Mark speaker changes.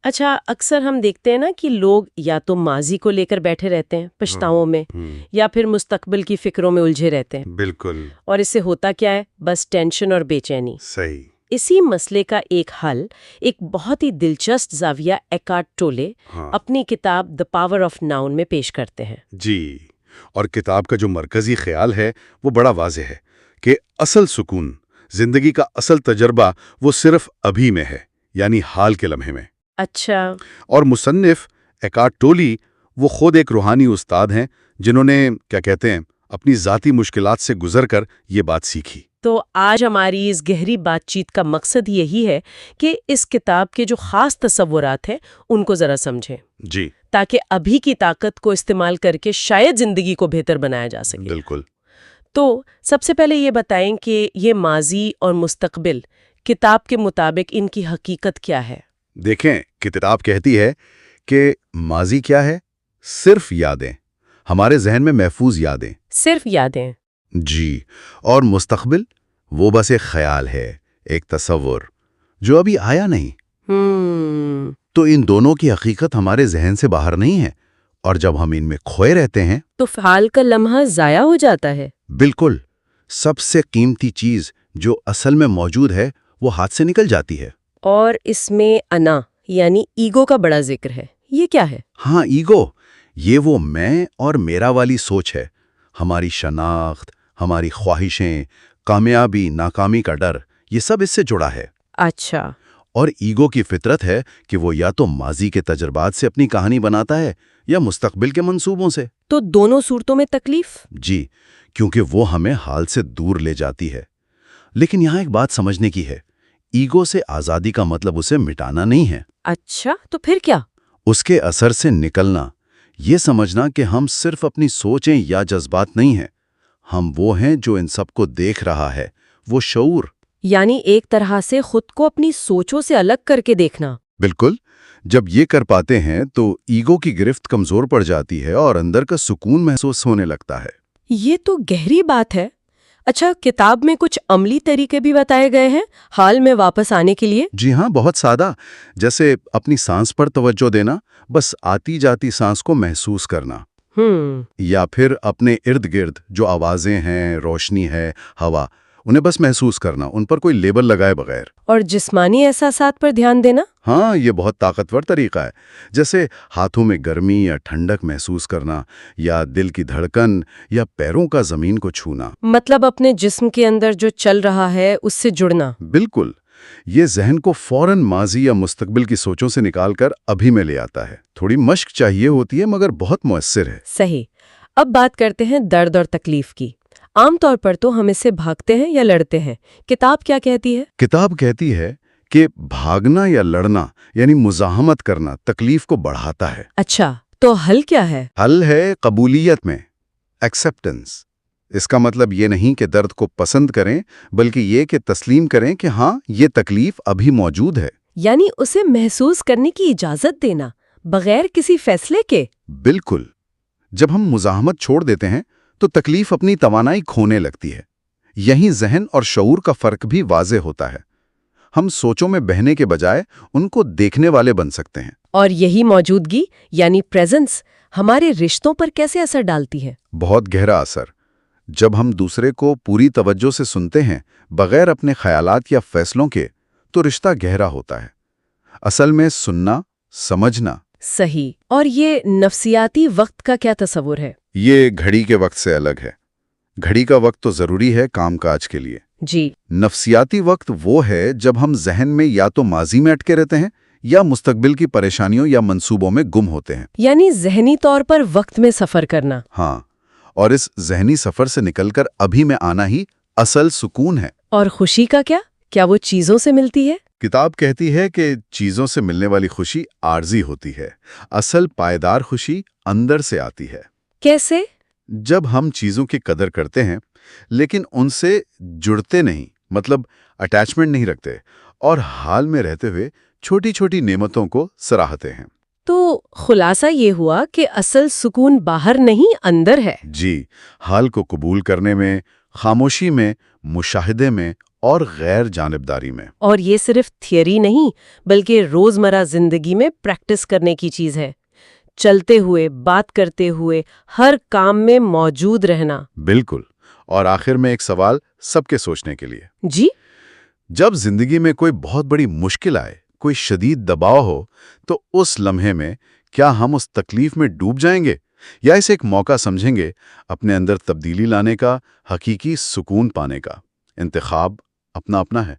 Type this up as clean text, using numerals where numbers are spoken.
Speaker 1: اچھا، اکثر ہم دیکھتے ہیں نا کہ لوگ یا تو ماضی کو لے کر بیٹھے رہتے ہیں پچھتاؤں میں، یا پھر مستقبل کی فکروں میں الجھے رہتے ہیں،
Speaker 2: بالکل
Speaker 1: اور اس سے ہوتا کیا ہے؟ بس ٹینشن اور بے چینی۔
Speaker 2: صحیح۔
Speaker 1: اسی مسئلے کا ایک حل ایک بہت ہی دلچسپ زاویہ ایکارٹ ٹولے اپنی کتاب دی پاور آف ناؤن میں پیش کرتے ہیں۔
Speaker 2: جی، اور کتاب کا جو مرکزی خیال ہے وہ بڑا واضح ہے کہ اصل سکون، زندگی کا اصل تجربہ وہ صرف ابھی میں ہے، یعنی حال کے لمحے میں۔
Speaker 1: اچھا۔
Speaker 2: اور مصنف ایکارٹ ٹولی وہ خود ایک روحانی استاد ہیں جنہوں نے کیا کہتے ہیں اپنی ذاتی مشکلات سے گزر کر یہ بات سیکھی۔
Speaker 1: تو آج ہماری اس گہری بات چیت کا مقصد یہی ہے کہ اس کتاب کے جو خاص تصورات ہیں ان کو ذرا سمجھیں،
Speaker 2: جی،
Speaker 1: تاکہ ابھی کی طاقت کو استعمال کر کے شاید زندگی کو بہتر بنایا جا سکے۔
Speaker 2: بالکل۔
Speaker 1: تو سب سے پہلے یہ بتائیں کہ یہ ماضی اور مستقبل کتاب کے مطابق ان کی حقیقت کیا ہے؟
Speaker 2: دیکھیں، کتاب کہتی ہے کہ ماضی کیا ہے؟ صرف یادیں، ہمارے ذہن میں محفوظ یادیں۔
Speaker 1: صرف یادیں؟
Speaker 2: جی، اور مستقبل وہ بس ایک خیال ہے، ایک تصور جو ابھی آیا نہیں۔ تو ان دونوں کی حقیقت ہمارے ذہن سے باہر نہیں ہے، اور جب ہم ان میں کھوئے رہتے ہیں
Speaker 1: تو حال کا لمحہ ضائع ہو جاتا ہے۔
Speaker 2: بالکل، سب سے قیمتی چیز جو اصل میں موجود ہے وہ ہاتھ سے نکل جاتی ہے۔
Speaker 1: اور اس میں انا یعنی ایگو کا بڑا ذکر ہے، یہ کیا ہے؟
Speaker 2: ہاں، ایگو، یہ وہ میں اور میرا والی سوچ ہے، ہماری شناخت، ہماری خواہشیں، کامیابی ناکامی کا ڈر، یہ سب اس سے جڑا ہے۔
Speaker 1: اچھا۔
Speaker 2: اور ایگو کی فطرت ہے کہ وہ یا تو ماضی کے تجربات سے اپنی کہانی بناتا ہے یا مستقبل کے منصوبوں سے۔
Speaker 1: تو دونوں صورتوں میں تکلیف؟
Speaker 2: جی، کیونکہ وہ ہمیں حال سے دور لے جاتی ہے۔ لیکن یہاں ایک بات سمجھنے کی ہے، ایگو سے آزادی کا مطلب اسے مٹانا نہیں ہے۔
Speaker 1: اچھا، تو پھر کیا؟
Speaker 2: اس کے اثر سے نکلنا، یہ سمجھنا کہ ہم صرف اپنی سوچیں یا جذبات نہیں ہیں، ہم وہ ہیں جو ان سب کو دیکھ رہا ہے، وہ شعور۔
Speaker 1: یعنی ایک طرح سے خود کو اپنی سوچوں سے الگ کر کے دیکھنا۔
Speaker 2: بالکل، جب یہ کر پاتے ہیں تو ایگو کی گرفت کمزور پڑ جاتی ہے اور اندر کا سکون محسوس ہونے لگتا ہے۔
Speaker 1: یہ تو گہری بات ہے۔ اچھا، کتاب میں کچھ عملی طریقے بھی بتائے گئے ہیں حال میں واپس آنے کے لیے؟
Speaker 2: جی ہاں، بہت سادہ، جیسے اپنی سانس پر توجہ دینا، بس آتی جاتی سانس کو محسوس کرنا۔ یا پھر اپنے ارد گرد جو آوازیں ہیں، روشنی ہے، ہوا، انہیں بس محسوس کرنا، ان پر کوئی لیبل لگائے بغیر۔
Speaker 1: اور جسمانی احساسات پر دھیان دینا؟
Speaker 2: ہاں، یہ بہت طاقتور طریقہ ہے، جیسے ہاتھوں میں گرمی یا ٹھنڈک محسوس کرنا، یا دل کی دھڑکن، یا پیروں کا زمین کو چھونا۔
Speaker 1: مطلب اپنے جسم کے اندر جو چل رہا ہے اس سے جڑنا۔
Speaker 2: بالکل، یہ ذہن کو فوراً ماضی یا مستقبل کی سوچوں سے نکال کر ابھی میں لے آتا ہے۔ تھوڑی مشق چاہیے ہوتی ہے مگر بہت مؤثر ہے۔
Speaker 1: صحیح۔ اب بات کرتے ہیں درد اور تکلیف کی۔ عام طور پر تو ہم اس سے بھاگتے ہیں یا لڑتے ہیں، کتاب کیا کہتی ہے؟
Speaker 2: کتاب کہتی ہے کہ بھاگنا یا لڑنا یعنی مزاحمت کرنا تکلیف کو بڑھاتا ہے۔
Speaker 1: اچھا، تو حل کیا ہے؟
Speaker 2: حل ہے قبولیت میں، ایکسیپٹنس۔ اس کا مطلب یہ نہیں کہ درد کو پسند کریں، بلکہ یہ کہ تسلیم کریں کہ ہاں، یہ تکلیف ابھی موجود ہے۔
Speaker 1: یعنی اسے محسوس کرنے کی اجازت دینا، بغیر کسی فیصلے کے۔
Speaker 2: بالکل، جب ہم مزاحمت چھوڑ دیتے ہیں تو تکلیف اپنی توانائی کھونے لگتی ہے۔ یہیں ذہن اور شعور کا فرق بھی واضح ہوتا ہے۔ ہم سوچوں میں بہنے کے بجائے ان کو دیکھنے والے بن سکتے ہیں۔
Speaker 1: اور یہی موجودگی یعنی پریزنس ہمارے رشتوں پر کیسے اثر ڈالتی ہے؟
Speaker 2: بہت گہرا اثر۔ جب ہم دوسرے کو پوری توجہ سے سنتے ہیں، بغیر اپنے خیالات یا فیصلوں کے، تو رشتہ گہرا ہوتا ہے۔ اصل میں سننا، سمجھنا۔
Speaker 1: صحیح۔ اور یہ نفسیاتی وقت کا کیا تصور ہے؟
Speaker 2: یہ گھڑی کے وقت سے الگ ہے۔ گھڑی کا وقت تو ضروری ہے کام کاج کے لیے۔
Speaker 1: جی۔
Speaker 2: نفسیاتی وقت وہ ہے جب ہم ذہن میں یا تو ماضی میں اٹکے رہتے ہیں یا مستقبل کی پریشانیوں یا منصوبوں میں گم ہوتے ہیں۔
Speaker 1: یعنی ذہنی طور پر وقت میں سفر کرنا۔
Speaker 2: ہاں، اور اس ذہنی سفر سے نکل کر ابھی میں آنا ہی اصل سکون ہے۔
Speaker 1: اور خوشی کا کیا؟ کیا وہ چیزوں سے ملتی ہے؟
Speaker 2: کتاب کہتی ہے کہ چیزوں سے ملنے والی خوشی عارضی ہوتی ہے، اصل پائیدار خوشی اندر سے آتی ہے۔
Speaker 1: کیسے؟
Speaker 2: جب ہم چیزوں کی قدر کرتے ہیں لیکن ان سے جڑتے نہیں، مطلب اٹیچمنٹ نہیں رکھتے، اور حال میں رہتے ہوئے چھوٹی چھوٹی نعمتوں کو سراہتے ہیں۔
Speaker 1: تو خلاصہ یہ ہوا کہ اصل سکون باہر نہیں اندر ہے۔
Speaker 2: جی، حال کو قبول کرنے میں، خاموشی میں، مشاہدے میں اور غیر جانبداری میں۔
Speaker 1: اور یہ صرف تھیوری نہیں بلکہ روزمرہ زندگی میں پریکٹس کرنے کی چیز ہے، چلتے ہوئے، بات کرتے ہوئے، ہر کام میں موجود رہنا۔
Speaker 2: بالکل۔ اور آخر میں ایک سوال سب کے سوچنے کے لیے۔
Speaker 1: جی؟
Speaker 2: جب زندگی میں کوئی بہت بڑی مشکل آئے، کوئی شدید دباؤ ہو، تو اس لمحے میں کیا ہم اس تکلیف میں ڈوب جائیں گے یا اسے ایک موقع سمجھیں گے اپنے اندر تبدیلی لانے کا، حقیقی سکون پانے کا؟ انتخاب اپنا اپنا ہے۔